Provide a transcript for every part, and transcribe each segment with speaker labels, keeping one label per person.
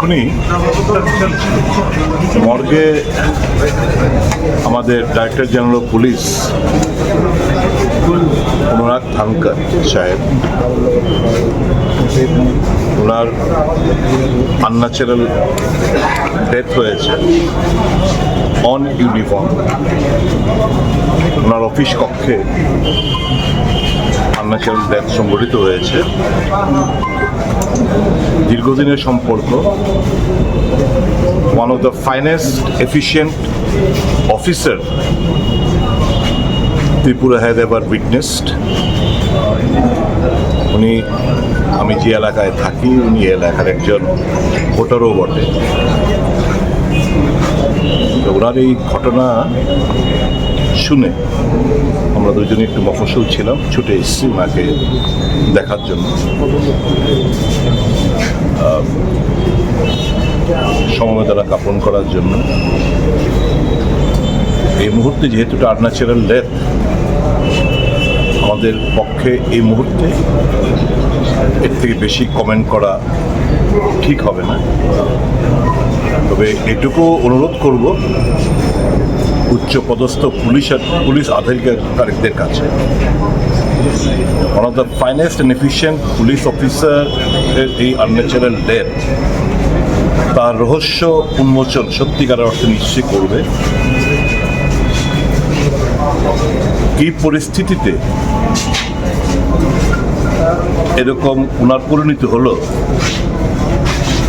Speaker 1: এক্ষুনি মর্গে আমাদের ডাইরেক্টর জেনারেল অফ পুলিশ অনুরাগ ধানকার সাহেব, ওনার আনন্যাচারাল ডেথ হয়েছে অন ইউনিফর্ম। ওনার অফিস কক্ষে আনন্যাচারাল ডেথ সংঘটিত হয়েছে। দীর্ঘদিনের সম্পর্ক, one of the finest efficient officer Tripura has ever witnessed. উনি, আমি যে এলাকায় থাকি, উনি এলাকার একজন ভোটারও বটে। ওনার এই ঘটনা শুনে আমরা দুজনে একটু মফস্বল ছিলাম, ছুটে এসেছি ওনাকে দেখার জন্য। সমবেদনা জ্ঞাপন করার জন্য। এই মুহূর্তে যেহেতু এটা আনন্যাচারাল ডেথ, আমাদের পক্ষে এই মুহূর্তে এর থেকে বেশি কমেন্ট করা ঠিক হবে না। তবে এটুকু অনুরোধ করব উচ্চপদস্থ পুলিশ আধিকারিকদের কাছে, one of the finest and efficient police অফিসারের এই আনন্যাচারাল ডেথ, তার রহস্য উন্মোচন সত্যিকারের অর্থে নিশ্চিত করবে। কি পরিস্থিতিতে এরকম ওনার পরিণতি হলো,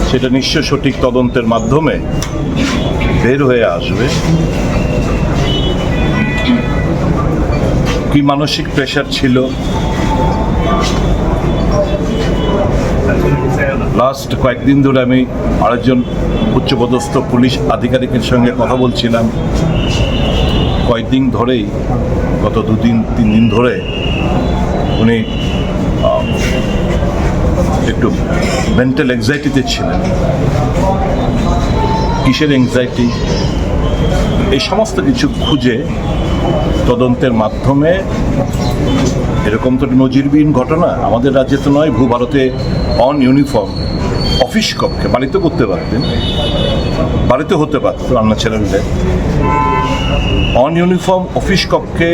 Speaker 1: সেটা নিশ্চয় সঠিক তদন্তের মাধ্যমে বের হয়ে আসবে। কি মানসিক প্রেশার ছিল, লাস্ট কয়েকদিন ধরে আমি আরেকজন উচ্চপদস্থ পুলিশ আধিকারিকের সঙ্গে কথা বলছিলাম। কয়েকদিন ধরেই, গত 2-3 দিন ধরে উনি একটু মেন্টাল এংজাইটিতে ছিলেন। কিসের এংজাইটি, এই সমস্ত কিছু খুঁজে তদন্তের মাধ্যমে, এরকম তো নজিরবিহীন ঘটনা আমাদের রাজ্যে তো নয়, ভূভারতে অন ইউনিফর্ম অফিস কক্ষে, বাড়িতে করতে পারতেন, বাড়িতে হতে পারত unnatural death. On uniform office কক্ষে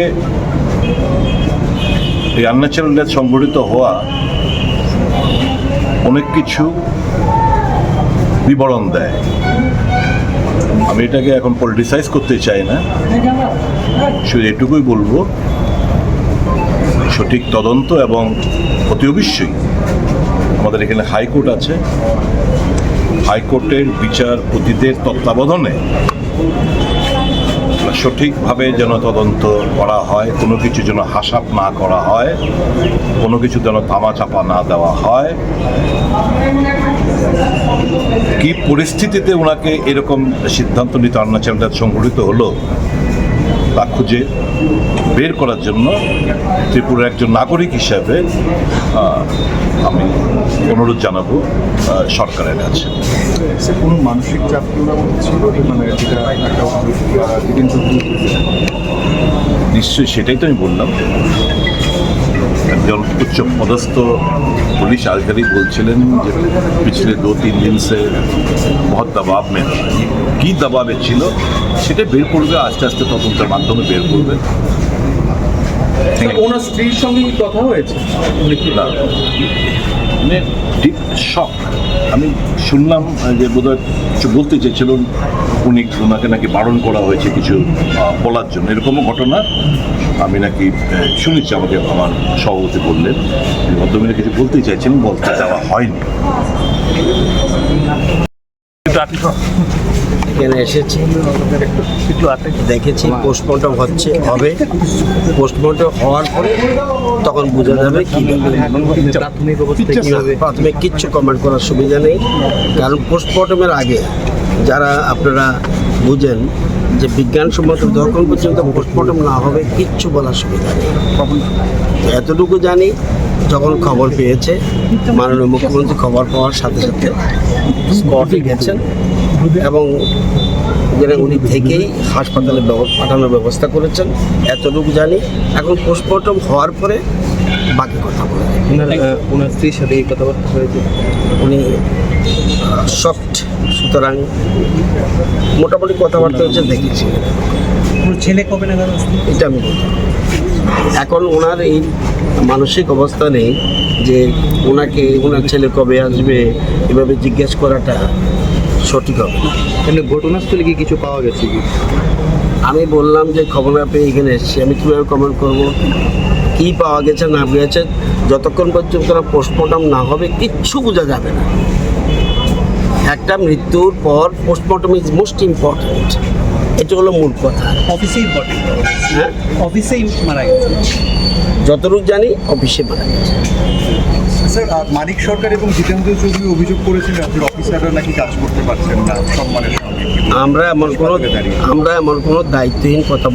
Speaker 1: এই আনন্যাচারাল ডেথ সংঘটিত হওয়া অনেক কিছু বিবরণ দেয়। আমি এটাকে এখন পলিটিসাইজ করতে চাই না, শুধু এটুকুই বলবো, সঠিক তদন্ত এবং অতি অবশ্যই আমাদের এখানে হাইকোর্ট আছে, হাইকোর্টের বিচারপতিদের তত্ত্বাবধানে সঠিকভাবে যেন তদন্ত করা হয়, কোনো কিছু যেন হাসাপ না করা হয়, কোনো কিছু যেন ধামাচাপা না দেওয়া হয়। কি পরিস্থিতিতে ওনাকে এরকম সিদ্ধান্ত নিতে আনন্যাচারাল ডেথ সংঘটিত হলো, তা খুঁজে বের করার জন্য ত্রিপুরার একজন নাগরিক হিসাবে আমি অনুরোধ জানাবো সরকারের কাছে।
Speaker 2: কোনো মানসিক চাপ ছিল, মানে
Speaker 1: নিশ্চয়ই, সেটাই তো আমি বললাম। একজন उच्च पदस्थ पुलिस अधिकारी बोलছিলেন যে पिछले 2-3 दिन से बहुत दबाव में কি দবাবে ছিল সেটা বের করবে, আস্তে আস্তে তদন্তের মাধ্যমে বের করবে।
Speaker 2: ওনার স্ত্রীর সঙ্গে কি কথা হয়েছে?
Speaker 1: ডিপ শক। আমি শুনলাম যে বোধহয় কিছু বলতে চেয়েছিলেন উনি, ওনাকে নাকি বারণ করা হয়েছে কিছু বলার জন্য, এরকমও ঘটনা আমি নাকি শুনেছি। আমাকে আমার সভাপতি বললেন ভদ্রমহিলা কিছু বলতে চাইছেন, বলতে দেওয়া হয়নি।
Speaker 3: এখানে এসেছি, দেখেছি পোস্টমর্টম হবে। পোস্টমর্টম হওয়ার পরে তখন বোঝা যাবে কি প্রাথমিক কিচ্ছু কমেন্ট করার সুবিধা নেই, কারণ পোস্টমর্টমের আগে যারা আপনারা বুঝেন যে বিজ্ঞানসম্মত যতক্ষণ পর্যন্ত পোস্টমর্টম না হবে কিচ্ছু বলার সুবিধা নেই। এতটুকু জানি, যখন খবর পেয়েছে মাননীয় মুখ্যমন্ত্রী খবর পাওয়ার সাথে সাথে স্পটে গেছেন এবং উনি থেকেই হাসপাতালে পাঠানোর ব্যবস্থা করেছেন, এতটুকু জানি। এখন পোস্টমর্টম হওয়ার পরে বাকি কথা বলে।
Speaker 2: ওনার স্ত্রীর সাথে এই কথাবার্তা হয়েছে,
Speaker 3: উনি শক্ট, সুতরাং মোটামুটি কথাবার্তা হচ্ছে দেখেছি।
Speaker 4: ছেলে কবে নাগাদ আসবে?
Speaker 3: এটা আমি বলতে পারবো। এখন ওনার এই মানসিক অবস্থা নেই যে ওনার ছেলে কবে আসবে এভাবে জিজ্ঞেস করাটা সঠিক হবে না।
Speaker 2: এমনি ঘটনাস্থলে কি কিছু পাওয়া গেছে কি?
Speaker 3: আমি বললাম যে খবর পেয়ে এখানে এসেছি, আমি কীভাবে কমেন্ট করব? কী পাওয়া গেছে না গেছে যতক্ষণ পর্যন্ত পোস্টমর্টম না হবে কিচ্ছু বোঝা যাবে না। একটা মৃত্যুর পর পোস্টমর্টম ইজ মোস্ট ইম্পর্ট্যান্ট, এটা হলো মূল কথা।
Speaker 4: অফিসেই বটে,
Speaker 3: হ্যাঁ,
Speaker 4: অফিসেই মারা গেছে।
Speaker 3: যতটুকু জানি অফিসে মারা গেছে।
Speaker 2: স্যার, মানিক সরকার এবং জিতেন্দ্র চৌধুরী অভিযোগ করেছেন রাজ্যের অফিসাররা নাকি কাজ করতে পারছেন না সম্মানের সঙ্গে।
Speaker 3: আমরা এমন কোনো দায়িত্বহীন কথা